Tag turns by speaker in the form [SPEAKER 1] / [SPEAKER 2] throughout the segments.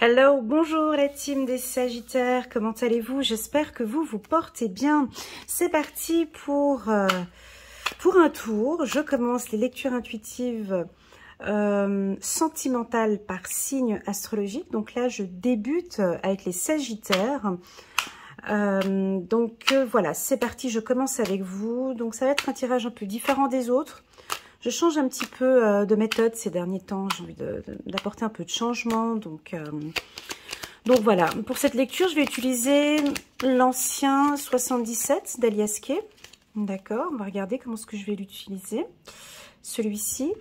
[SPEAKER 1] Hello, bonjour la team des Sagittaires, comment allez-vous? J'espère que vous portez bien. C'est parti pour un tour. Je commence les lectures intuitives sentimentales par signe astrologique. Donc là, je débute avec les Sagittaires. Voilà, c'est parti, je commence avec vous. Donc ça va être un tirage un peu différent des autres. Je change un petit peu de méthode ces derniers temps. J'ai envie d'apporter un peu de changement. Donc voilà, pour cette lecture, je vais utiliser l'ancien 77 d'Alias Kay. D'accord, on va regarder comment est-ce que je vais l'utiliser. Celui-ci.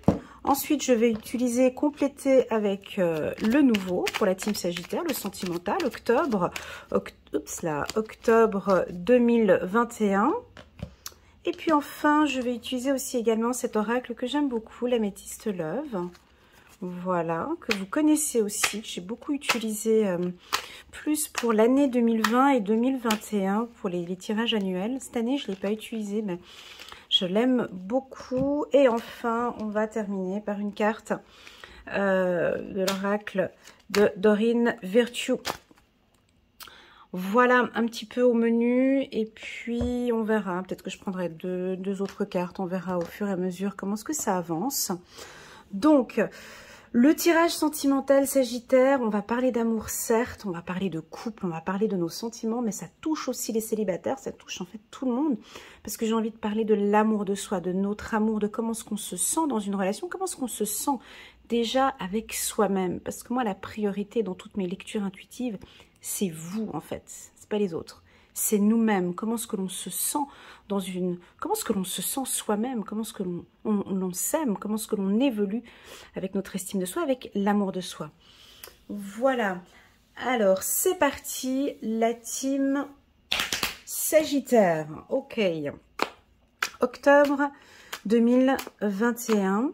[SPEAKER 1] Ensuite, je vais utiliser, compléter avec le nouveau pour la team Sagittaire, le sentimental, octobre 2021. Et puis enfin, je vais utiliser aussi également cet oracle que j'aime beaucoup, l'améthyste Love. Voilà, que vous connaissez aussi, que j'ai beaucoup utilisé plus pour l'année 2020 et 2021 pour les tirages annuels. Cette année, je ne l'ai pas utilisé, mais je l'aime beaucoup. Et enfin, on va terminer par une carte de l'oracle de Doreen Virtue. Voilà un petit peu au menu et puis on verra, peut-être que je prendrai deux autres cartes, on verra au fur et à mesure comment est-ce que ça avance. Donc, le tirage sentimental Sagittaire, on va parler d'amour certes, on va parler de couple, on va parler de nos sentiments, mais ça touche aussi les célibataires, ça touche en fait tout le monde, parce que j'ai envie de parler de l'amour de soi, de notre amour, de comment est-ce qu'on se sent dans une relation, comment est-ce qu'on se sent déjà avec soi-même, parce que moi la priorité dans toutes mes lectures intuitives, c'est vous en fait, c'est pas les autres. C'est nous-mêmes, comment est-ce que l'on se sent dans une... Comment est-ce que l'on se sent soi-même, comment est-ce que l'on s'aime, comment est-ce que l'on évolue avec notre estime de soi, avec l'amour de soi. Voilà, alors c'est parti, la team Sagittaire. Ok, octobre 2021.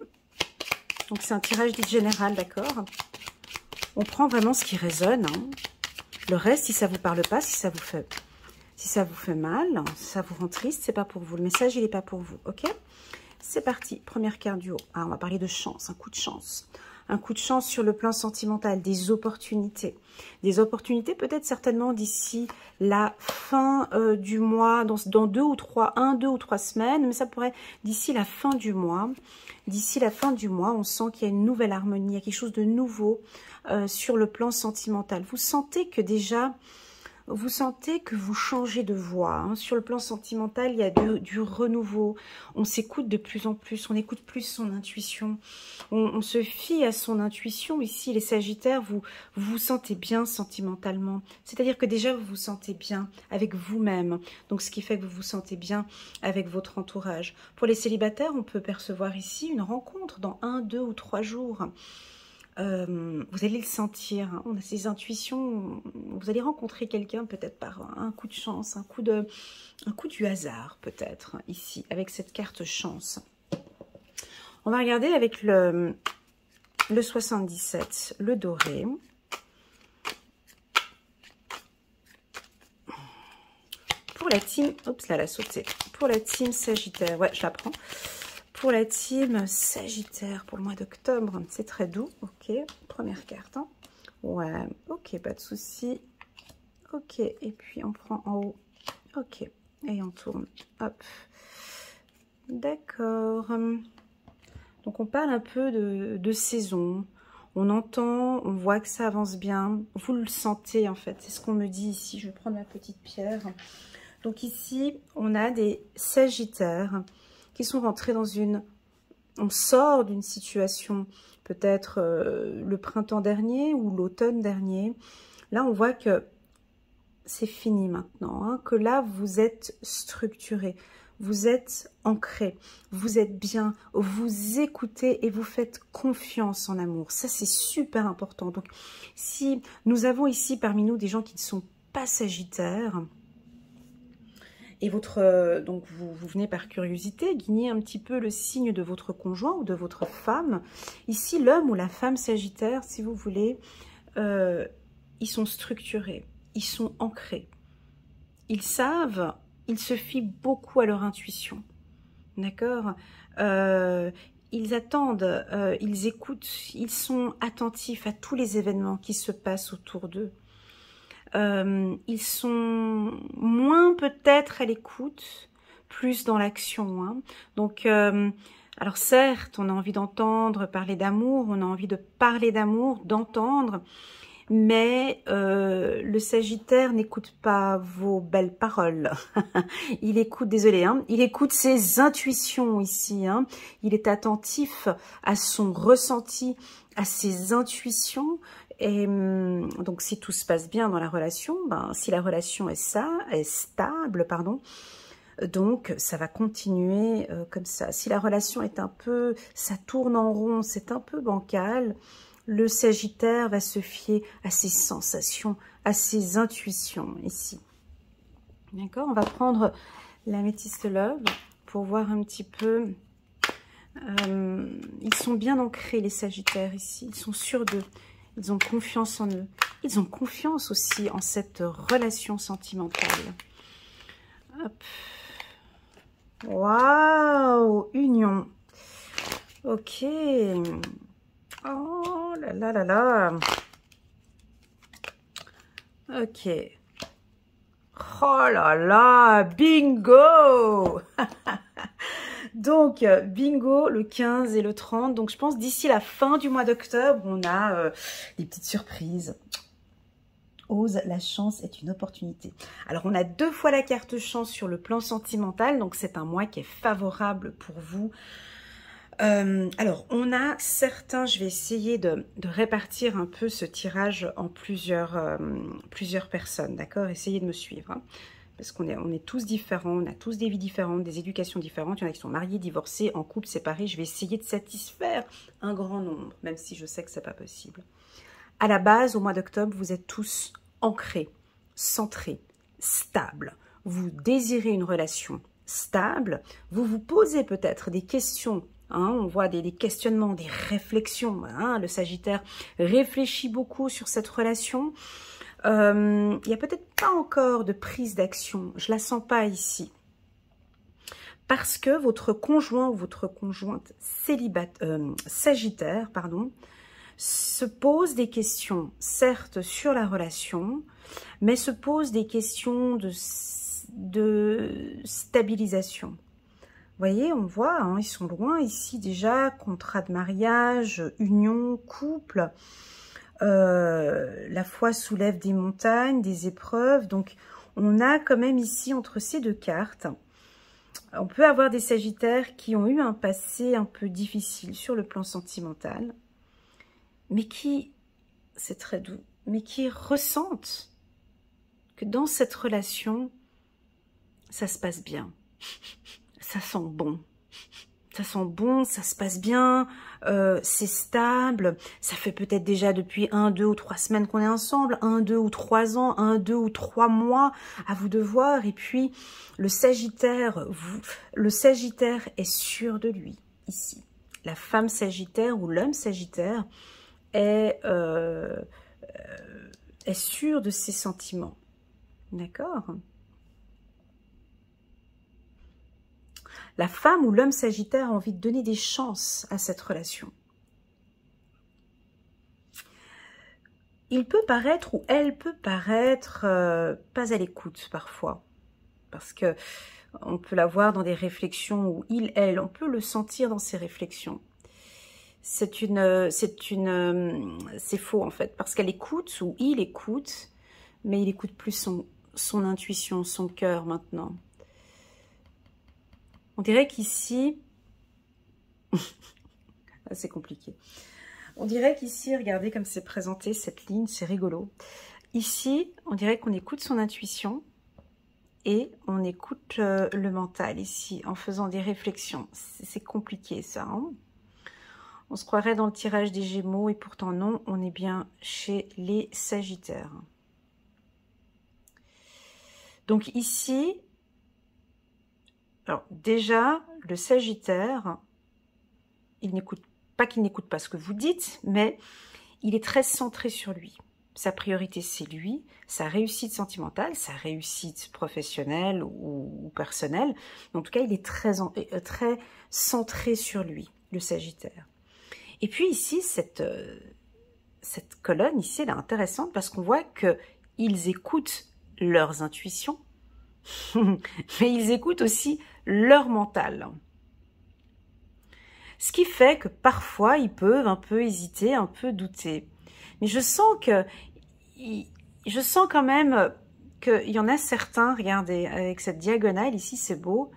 [SPEAKER 1] Donc c'est un tirage dit général, d'accord? On prend vraiment ce qui résonne. Hein. Le reste, si ça vous parle pas, si ça vous fait mal, si ça vous rend triste, c'est pas pour vous. Le message, il n'est pas pour vous, ok? C'est parti. Première carte du haut. Ah, on va parler de chance, un coup de chance. Un coup de chance sur le plan sentimental, des opportunités. Des opportunités peut-être certainement d'ici la fin du mois, dans 2 ou 3 semaines, mais ça pourrait d'ici la fin du mois. D'ici la fin du mois, on sent qu'il y a une nouvelle harmonie, il y a quelque chose de nouveau sur le plan sentimental. Vous sentez que déjà... Vous sentez que vous changez de voix. Hein. Sur le plan sentimental, il y a du renouveau. On s'écoute de plus en plus. On écoute plus son intuition. On se fie à son intuition. Ici, les Sagittaires, vous vous sentez bien sentimentalement. C'est-à-dire que déjà, vous vous sentez bien avec vous-même. Donc, ce qui fait que vous vous sentez bien avec votre entourage. Pour les célibataires, on peut percevoir ici une rencontre dans 1, 2 ou 3 jours. Vous allez le sentir, hein. On a ces intuitions, vous allez rencontrer quelqu'un peut-être par un coup de chance, un coup du hasard peut-être, ici, avec cette carte chance. On va regarder avec le 77, le doré. Pour la team, oups là, elle a sauté. Pour la team Sagittaire, ouais, je la prends. Pour la team Sagittaire, pour le mois d'octobre, c'est très doux. Ok, première carte. Hein. Ouais, ok, pas de souci. Ok, et puis on prend en haut. Ok, et on tourne. Hop. D'accord. Donc on parle un peu de saison. On entend, on voit que ça avance bien. Vous le sentez en fait, c'est ce qu'on me dit ici. Je vais prendre ma petite pierre. Donc ici, on a des Sagittaires qui sont rentrés dans une... On sort d'une situation, peut-être le printemps dernier ou l'automne dernier. Là, on voit que c'est fini maintenant, hein, que là, vous êtes structuré, vous êtes ancré, vous êtes bien, vous écoutez et vous faites confiance en amour. Ça, c'est super important. Donc, si nous avons ici parmi nous des gens qui ne sont pas Sagittaires, et donc vous venez par curiosité guigner un petit peu le signe de votre conjoint ou de votre femme. Ici, l'homme ou la femme Sagittaire, si vous voulez, ils sont structurés, ils sont ancrés. Ils savent, ils se fient beaucoup à leur intuition. D'accord ? ils attendent, ils écoutent, ils sont attentifs à tous les événements qui se passent autour d'eux. Ils sont moins peut-être à l'écoute, plus dans l'action. Hein. Donc, alors certes, on a envie d'entendre parler d'amour, on a envie de parler d'amour, d'entendre, mais le Sagittaire n'écoute pas vos belles paroles. Il écoute, désolé, hein, il écoute ses intuitions ici. Hein. Il est attentif à son ressenti, à ses intuitions. Et donc, si tout se passe bien dans la relation, ben, si la relation est stable, pardon, donc ça va continuer comme ça. Si la relation est un peu, ça tourne en rond, c'est un peu bancal, le Sagittaire va se fier à ses sensations, à ses intuitions ici. D'accord? On va prendre l'améthyste love pour voir un petit peu. Ils sont bien ancrés, les Sagittaires ici. Ils sont sûrs d'eux. Ils ont confiance en eux. Ils ont confiance aussi en cette relation sentimentale. Hop. Waouh! Union. Ok. Oh là là là là. Ok. Oh là là. Bingo! Donc, bingo, le 15 et le 30. Donc, je pense d'ici la fin du mois d'octobre, on a des petites surprises. Ose, la chance est une opportunité. Alors, on a 2 fois la carte chance sur le plan sentimental. Donc, c'est un mois qui est favorable pour vous. Alors, on a certains, je vais essayer de répartir un peu ce tirage en plusieurs personnes, d'accord? Essayez de me suivre, hein. Parce qu'on est tous différents, on a tous des vies différentes, des éducations différentes. Il y en a qui sont mariés, divorcés, en couple, séparés. Je vais essayer de satisfaire un grand nombre, même si je sais que ce n'est pas possible. À la base, au mois d'octobre, vous êtes tous ancrés, centrés, stables. Vous désirez une relation stable. Vous vous posez peut-être des questions. Hein, on voit des questionnements, des réflexions. Hein, le Sagittaire réfléchit beaucoup sur cette relation. Il n'y a peut-être pas encore de prise d'action, je ne la sens pas ici. Parce que votre conjoint ou votre conjointe Sagittaire, pardon, se pose des questions, certes sur la relation, mais se pose des questions de stabilisation. Vous voyez, on voit, hein, ils sont loin ici déjà, contrat de mariage, union, couple. La foi soulève des montagnes, des épreuves. Donc, on a quand même ici, entre ces 2 cartes, on peut avoir des Sagittaires qui ont eu un passé un peu difficile sur le plan sentimental, mais qui, c'est très doux, mais qui ressentent que dans cette relation, ça se passe bien. Ça sent bon. Ça sent bon, ça se passe bien, c'est stable, ça fait peut-être déjà depuis 1, 2 ou 3 semaines qu'on est ensemble, 1, 2 ou 3 ans, 1, 2 ou 3 mois, à vous de voir. Et puis, le Sagittaire est sûr de lui, ici. La femme Sagittaire ou l'homme Sagittaire est sûr de ses sentiments. D'accord ? La femme ou l'homme Sagittaire a envie de donner des chances à cette relation. Il peut paraître ou elle peut paraître pas à l'écoute parfois. Parce que on peut la voir dans des réflexions où il, elle, on peut le sentir dans ses réflexions. C'est faux en fait, parce qu'elle écoute ou il écoute, mais il écoute plus son intuition, son cœur maintenant. On dirait qu'ici, c'est compliqué. On dirait qu'ici, regardez comme c'est présenté cette ligne, c'est rigolo. Ici, on dirait qu'on écoute son intuition et on écoute le mental ici, en faisant des réflexions. C'est compliqué ça, hein? On se croirait dans le tirage des Gémeaux et pourtant non, on est bien chez les Sagittaires. Donc ici, alors déjà, le Sagittaire, il n'écoute pas qu'il n'écoute pas ce que vous dites, mais il est très centré sur lui. Sa priorité, c'est lui, sa réussite sentimentale, sa réussite professionnelle ou personnelle. En tout cas, il est très centré sur lui. le Sagittaire. Et puis ici, cette colonne ici, elle est intéressante parce qu'on voit qu'ils écoutent leurs intuitions, mais ils écoutent aussi leur mental. Ce qui fait que parfois, ils peuvent un peu hésiter, un peu douter. Mais je sens quand même qu'il y en a certains, regardez, avec cette diagonale ici, c'est beau,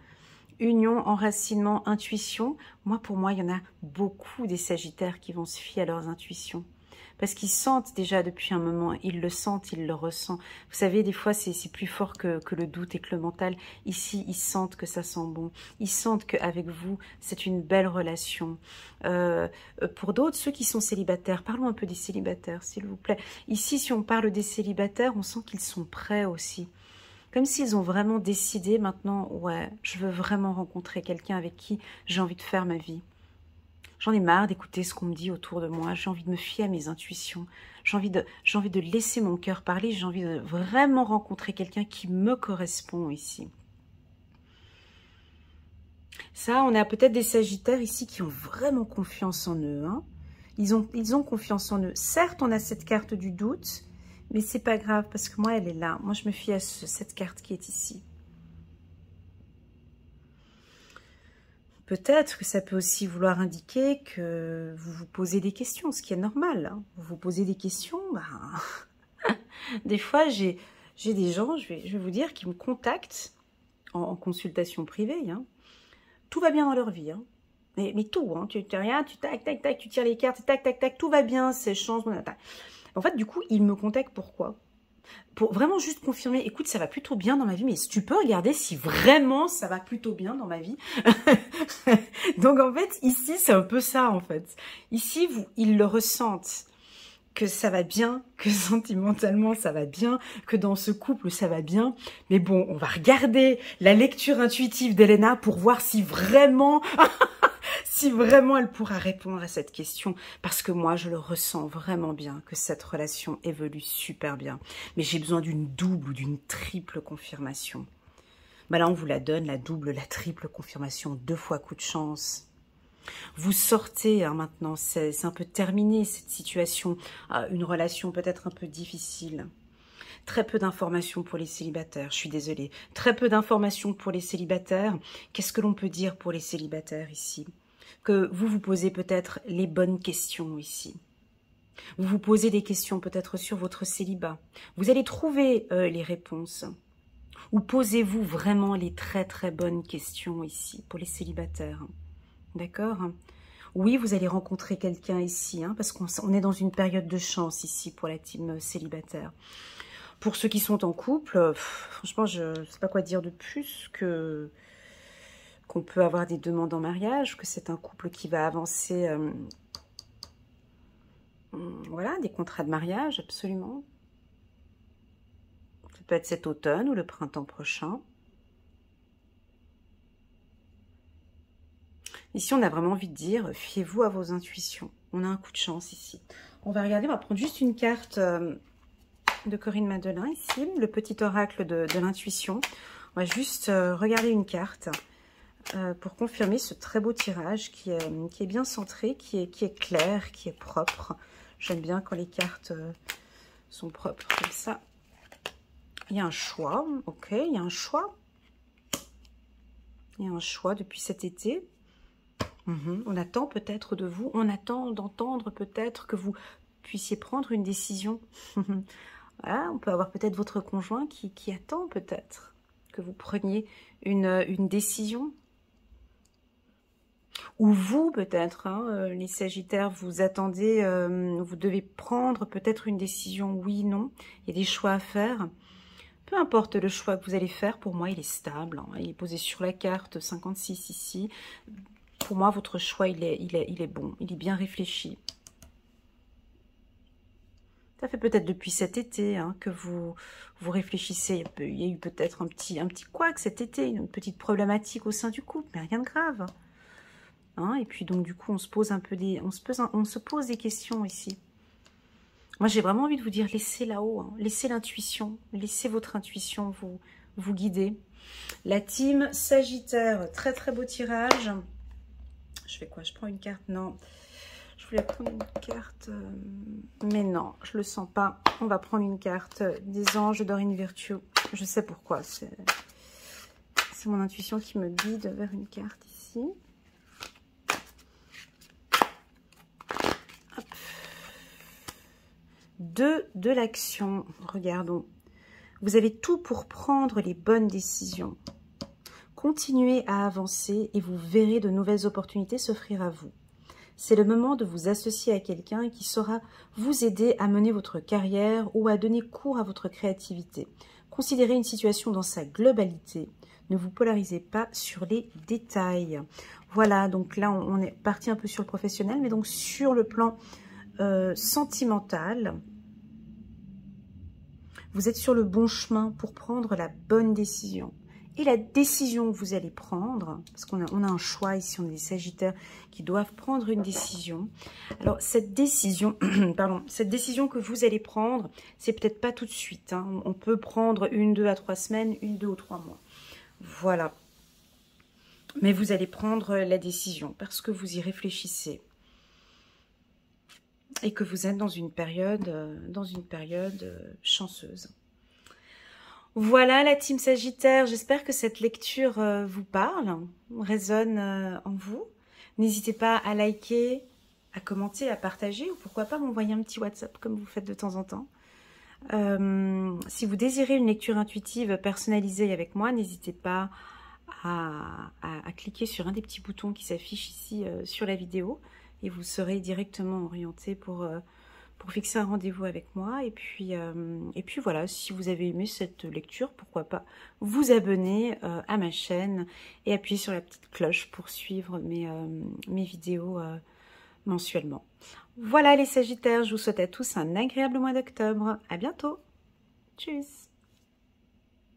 [SPEAKER 1] union, enracinement, intuition. Pour moi, il y en a beaucoup des Sagittaires qui vont se fier à leurs intuitions. Parce qu'ils sentent déjà depuis un moment, ils le sentent, ils le ressentent. Vous savez, des fois, c'est plus fort que le doute et que le mental. Ici, ils sentent que ça sent bon. Ils sentent qu'avec vous, c'est une belle relation. Pour d'autres, ceux qui sont célibataires, parlons un peu des célibataires, s'il vous plaît. Ici, si on parle des célibataires, on sent qu'ils sont prêts aussi. Comme s'ils ont vraiment décidé maintenant, ouais, je veux vraiment rencontrer quelqu'un avec qui j'ai envie de faire ma vie. J'en ai marre d'écouter ce qu'on me dit autour de moi. J'ai envie de me fier à mes intuitions. J'ai envie de laisser mon cœur parler. J'ai envie de vraiment rencontrer quelqu'un qui me correspond ici. Ça, on a peut-être des Sagittaires ici qui ont vraiment confiance en eux. Hein. Ils ont confiance en eux. Certes, on a cette carte du doute, mais c'est pas grave parce que moi, elle est là. Moi, je me fie à cette carte qui est ici. Peut-être que ça peut aussi vouloir indiquer que vous vous posez des questions, ce qui est normal. Hein. Vous vous posez des questions, des fois j'ai des gens, je vais vous dire, qui me contactent en consultation privée. Hein. Tout va bien dans leur vie, hein. Mais tout, hein. Tu rien, tu tac, tac, tac, tu tires les cartes, tac, tac, tac, tout va bien, c'est chance. En fait, du coup, ils me contactent pourquoi ? Pour vraiment juste confirmer, écoute, ça va plutôt bien dans ma vie, mais tu peux regarder si vraiment ça va plutôt bien dans ma vie. Donc en fait, ici, c'est un peu ça en fait. Ici, ils le ressentent, que ça va bien, que sentimentalement ça va bien, que dans ce couple ça va bien. Mais bon, on va regarder la lecture intuitive d'Elena pour voir si vraiment... si vraiment elle pourra répondre à cette question, parce que moi, je le ressens vraiment bien, que cette relation évolue super bien. Mais j'ai besoin d'une double ou d'une triple confirmation. Là, on vous la donne, la double, la triple confirmation, 2 fois coup de chance. Vous sortez hein, maintenant, c'est un peu terminé cette situation, une relation peut-être un peu difficile. Très peu d'informations pour les célibataires, je suis désolée. Très peu d'informations pour les célibataires. Qu'est-ce que l'on peut dire pour les célibataires ici ? Que vous vous posez peut-être les bonnes questions ici. Vous vous posez des questions peut-être sur votre célibat. Vous allez trouver les réponses. Ou posez-vous vraiment les très très bonnes questions ici pour les célibataires. D'accord ? Oui, vous allez rencontrer quelqu'un ici, hein, parce qu'on est dans une période de chance ici pour la team célibataire. Pour ceux qui sont en couple, franchement, je ne sais pas quoi dire de plus que... qu'on peut avoir des demandes en mariage, que c'est un couple qui va avancer, voilà, des contrats de mariage, absolument. Ça peut être cet automne ou le printemps prochain. Ici, on a vraiment envie de dire, fiez-vous à vos intuitions. On a un coup de chance ici. On va regarder, on va prendre juste une carte de Corinne Madelin ici, le petit oracle de l'intuition. On va juste regarder une carte. Pour confirmer ce très beau tirage qui est bien centré, qui est clair, qui est propre. J'aime bien quand les cartes sont propres comme ça. Il y a un choix, ok, il y a un choix. Il y a un choix depuis cet été. On attend peut-être de vous, on attend d'entendre peut-être que vous puissiez prendre une décision. Voilà, on peut avoir peut-être votre conjoint qui attend peut-être que vous preniez une décision. Ou vous, peut-être, hein, les Sagittaires, vous attendez, vous devez prendre peut-être une décision, oui, non. Il y a des choix à faire. Peu importe le choix que vous allez faire, pour moi, il est stable. Hein, il est posé sur la carte 56 ici. Pour moi, votre choix, il est bon, il est bien réfléchi. Ça fait peut-être depuis cet été hein, que vous réfléchissez. Il y a eu peut-être un petit couac cet été, une petite problématique au sein du couple, mais rien de grave. Hein, et puis donc du coup on se pose des questions ici. Moi j'ai vraiment envie de vous dire laissez là-haut, hein, laissez l'intuition, laissez votre intuition vous guider. La team Sagittaire, très très beau tirage. Je fais quoi? Je prends une carte? Non. Je voulais prendre une carte, mais non, je le sens pas. On va prendre une carte des anges d'Orine Virtue. Je sais pourquoi. C'est mon intuition qui me guide vers une carte ici. Hop. De l'action. Regardons. Vous avez tout pour prendre les bonnes décisions. Continuez à avancer et vous verrez de nouvelles opportunités s'offrir à vous. C'est le moment de vous associer à quelqu'un qui saura vous aider à mener votre carrière ou à donner cours à votre créativité. Considérez une situation dans sa globalité. Ne vous polarisez pas sur les détails. Voilà, donc là, on est parti un peu sur le professionnel, mais donc sur le plan sentimental, vous êtes sur le bon chemin pour prendre la bonne décision. Et la décision que vous allez prendre, parce qu'on a un choix ici, on est des Sagittaires qui doivent prendre une décision. Alors, cette décision, pardon, cette décision que vous allez prendre, c'est peut-être pas tout de suite. Hein. On peut prendre 1, 2 à 3 semaines, 1, 2 ou 3 mois. Voilà. Mais vous allez prendre la décision parce que vous y réfléchissez. Et que vous êtes dans une période chanceuse. Voilà la team Sagittaire, j'espère que cette lecture vous parle, résonne en vous. N'hésitez pas à liker, à commenter, à partager ou pourquoi pas m'envoyer un petit WhatsApp comme vous faites de temps en temps. Si vous désirez une lecture intuitive personnalisée avec moi, n'hésitez pas à cliquer sur un des petits boutons qui s'affichent ici sur la vidéo et vous serez directement orienté pour fixer un rendez-vous avec moi. Et puis voilà, si vous avez aimé cette lecture, pourquoi pas vous abonner à ma chaîne et appuyer sur la petite cloche pour suivre mes vidéos mensuellement. Voilà les Sagittaires, je vous souhaite à tous un agréable mois d'octobre. À bientôt. Tchuss.